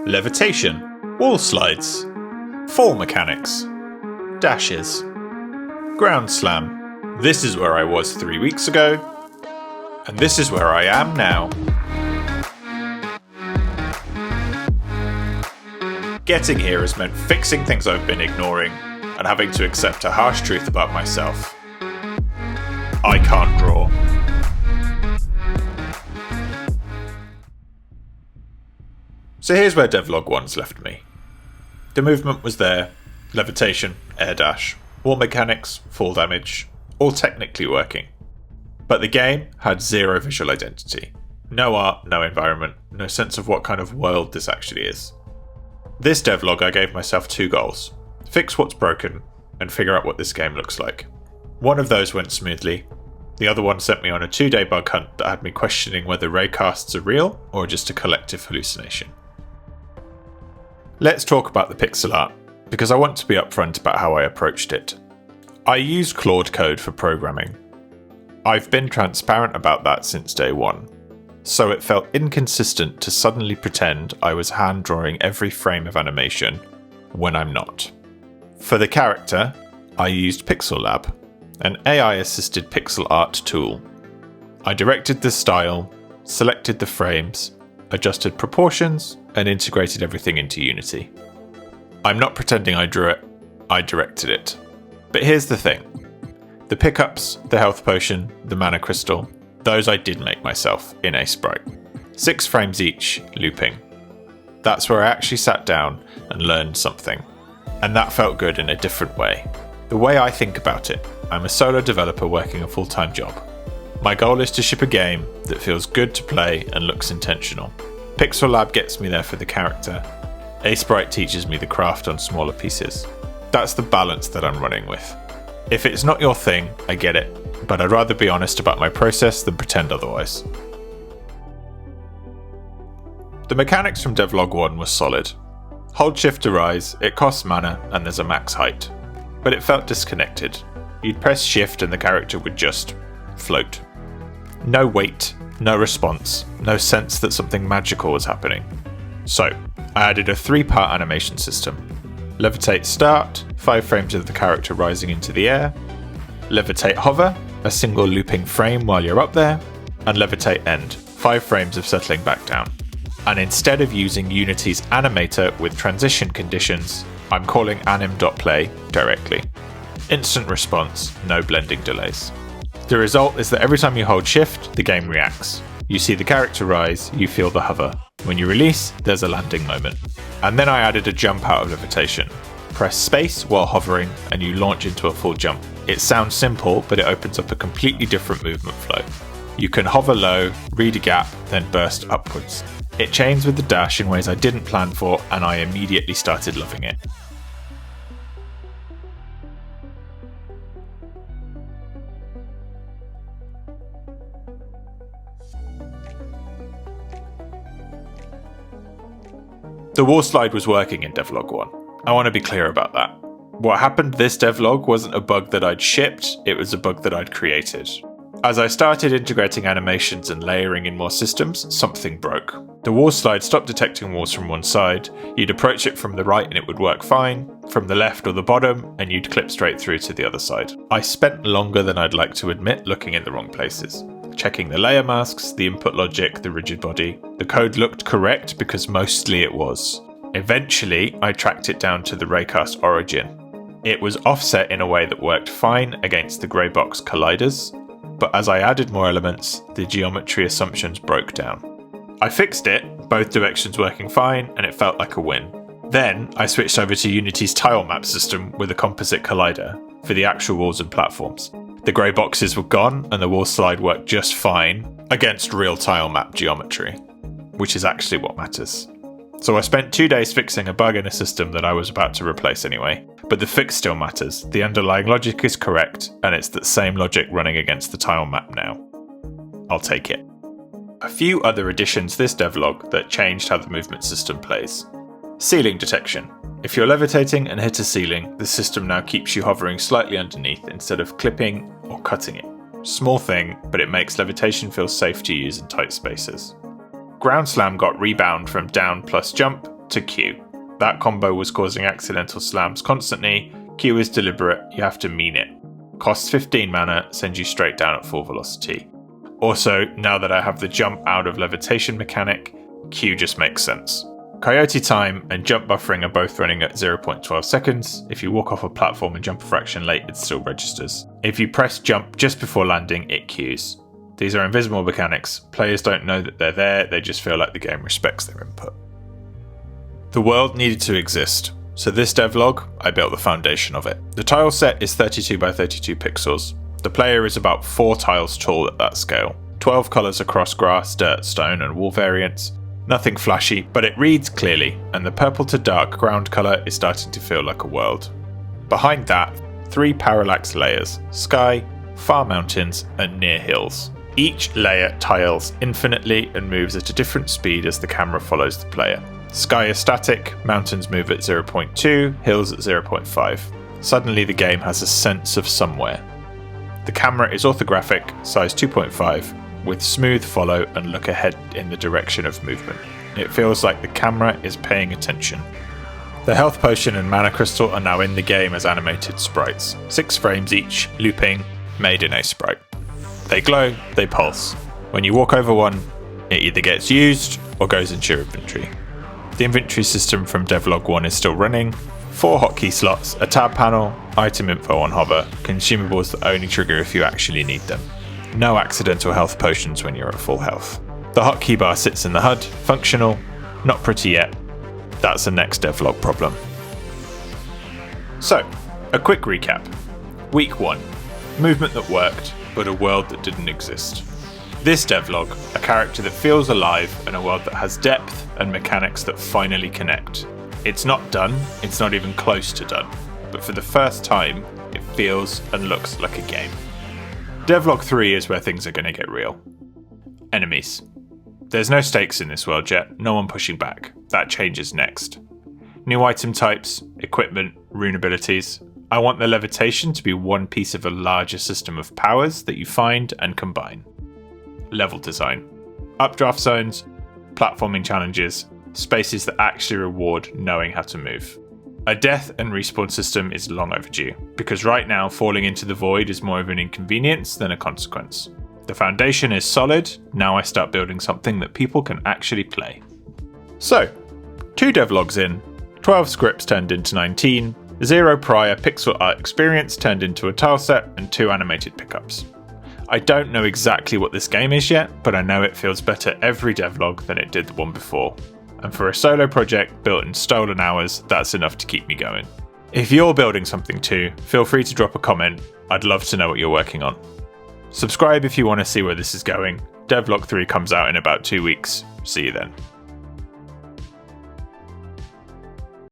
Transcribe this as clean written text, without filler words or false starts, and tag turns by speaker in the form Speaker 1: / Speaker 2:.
Speaker 1: levitation, wall slides, fall mechanics, dashes, ground slam. This is where I was 3 weeks ago, and this is where I am now. Getting here has meant fixing things I've been ignoring and having to accept a harsh truth about myself. I can't draw. So here's where Devlog 1's left me. The movement was there, levitation, air dash, wall mechanics, fall damage, all technically working. But the game had zero visual identity. No art, no environment, no sense of what kind of world this actually is. This devlog I gave myself 2 goals. Fix what's broken, and figure out what this game looks like. One of those went smoothly. The other one sent me on a 2-day bug hunt that had me questioning whether raycasts are real or just a collective hallucination. Let's talk about the pixel art, because I want to be upfront about how I approached it. I use Claude code for programming. I've been transparent about that since day one. So it felt inconsistent to suddenly pretend I was hand drawing every frame of animation when I'm not. For the character, I used PixelLab, an AI-assisted pixel art tool. I directed the style, selected the frames, adjusted proportions, and integrated everything into Unity. I'm not pretending I drew it, I directed it. But here's the thing. The pickups, the health potion, the mana crystal, those I did make myself in Aseprite. 6 frames each, looping. That's where I actually sat down and learned something. And that felt good in a different way. The way I think about it, I'm a solo developer working a full-time job. My goal is to ship a game that feels good to play and looks intentional. PixelLab gets me there for the character. Aseprite teaches me the craft on smaller pieces. That's the balance that I'm running with. If it's not your thing, I get it. But I'd rather be honest about my process than pretend otherwise. The mechanics from Devlog 1 was solid. Hold shift to rise, it costs mana, and there's a max height. But it felt disconnected. You'd press shift and the character would just float. No weight, no response, no sense that something magical was happening. So, I added a 3-part animation system. Levitate start, 5 frames of the character rising into the air. Levitate hover, a single looping frame while you're up there, and levitate end, 5 frames of settling back down. And instead of using Unity's animator with transition conditions, I'm calling anim.play directly. Instant response, no blending delays. The result is that every time you hold shift, the game reacts. You see the character rise, you feel the hover. When you release, there's a landing moment. And then I added a jump out of levitation. Press space while hovering and you launch into a full jump. It sounds simple, but it opens up a completely different movement flow. You can hover low, read a gap, then burst upwards. It chains with the dash in ways I didn't plan for, and I immediately started loving it. The wall slide was working in Devlog 1. I want to be clear about that. What happened this devlog wasn't a bug that I'd shipped, it was a bug that I'd created. As I started integrating animations and layering in more systems, something broke. The wall slide stopped detecting walls from one side, you'd approach it from the right and it would work fine, from the left or the bottom, and you'd clip straight through to the other side. I spent longer than I'd like to admit looking in the wrong places. Checking the layer masks, the input logic, the rigid body. The code looked correct because mostly it was. Eventually, I tracked it down to the raycast origin. It was offset in a way that worked fine against the grey box colliders, but as I added more elements, the geometry assumptions broke down. I fixed it, both directions working fine, and it felt like a win. Then, I switched over to Unity's tile map system with a composite collider for the actual walls and platforms. The grey boxes were gone, and the wall slide worked just fine against real tile map geometry, which is actually what matters. So I spent 2 days fixing a bug in a system that I was about to replace anyway. But the fix still matters, the underlying logic is correct, and it's that same logic running against the tile map now. I'll take it. A few other additions this devlog that changed how the movement system plays. Ceiling detection. If you're levitating and hit a ceiling, the system now keeps you hovering slightly underneath instead of clipping or cutting it. Small thing, but it makes levitation feel safe to use in tight spaces. Ground Slam got rebound from down plus jump, to Q. That combo was causing accidental slams constantly. Q is deliberate, you have to mean it. Costs 15 mana, sends you straight down at full velocity. Also, now that I have the jump out of levitation mechanic, Q just makes sense. Coyote time and jump buffering are both running at 0.12 seconds. If you walk off a platform and jump a fraction late, it still registers. If you press jump just before landing, it queues. These are invisible mechanics. Players don't know that they're there, they just feel like the game respects their input. The world needed to exist, so this devlog, I built the foundation of it. The tile set is 32 by 32 pixels. The player is about 4 tiles tall at that scale. 12 colours across grass, dirt, stone and wall variants. Nothing flashy, but it reads clearly, and the purple to dark ground colour is starting to feel like a world. Behind that, 3 parallax layers: sky, far mountains and near hills. Each layer tiles infinitely and moves at a different speed as the camera follows the player. Sky is static, mountains move at 0.2, hills at 0.5. Suddenly the game has a sense of somewhere. The camera is orthographic, size 2.5, with smooth follow and look ahead in the direction of movement. It feels like the camera is paying attention. The health potion and mana crystal are now in the game as animated sprites, 6 frames each, looping, made in Aseprite. They glow, they pulse. When you walk over one, it either gets used or goes into your inventory. The inventory system from Devlog 1 is still running. 4 hotkey slots, a tab panel, item info on hover, consumables that only trigger if you actually need them. No accidental health potions when you're at full health. The hotkey bar sits in the HUD, functional, not pretty yet. That's the next devlog problem. So, a quick recap. Week 1. Movement that worked, but a world that didn't exist. This devlog, a character that feels alive and a world that has depth and mechanics that finally connect. It's not done, it's not even close to done, but for the first time, it feels and looks like a game. Devlog 3 is where things are going to get real. Enemies. There's no stakes in this world yet, no one pushing back. That changes next. New item types, equipment, rune abilities. I want the levitation to be one piece of a larger system of powers that you find and combine. Level design. Updraft zones, platforming challenges, spaces that actually reward knowing how to move. A death and respawn system is long overdue, because right now falling into the void is more of an inconvenience than a consequence. The foundation is solid, now I start building something that people can actually play. So, 2 devlogs in, 12 scripts turned into 19, 0 prior pixel art experience turned into a tile set, and 2 animated pickups. I don't know exactly what this game is yet, but I know it feels better every devlog than it did the one before. And for a solo project built in stolen hours, that's enough to keep me going. If you're building something too, feel free to drop a comment. I'd love to know what you're working on. Subscribe if you want to see where this is going. Devlog 3 comes out in about 2 weeks. See you then.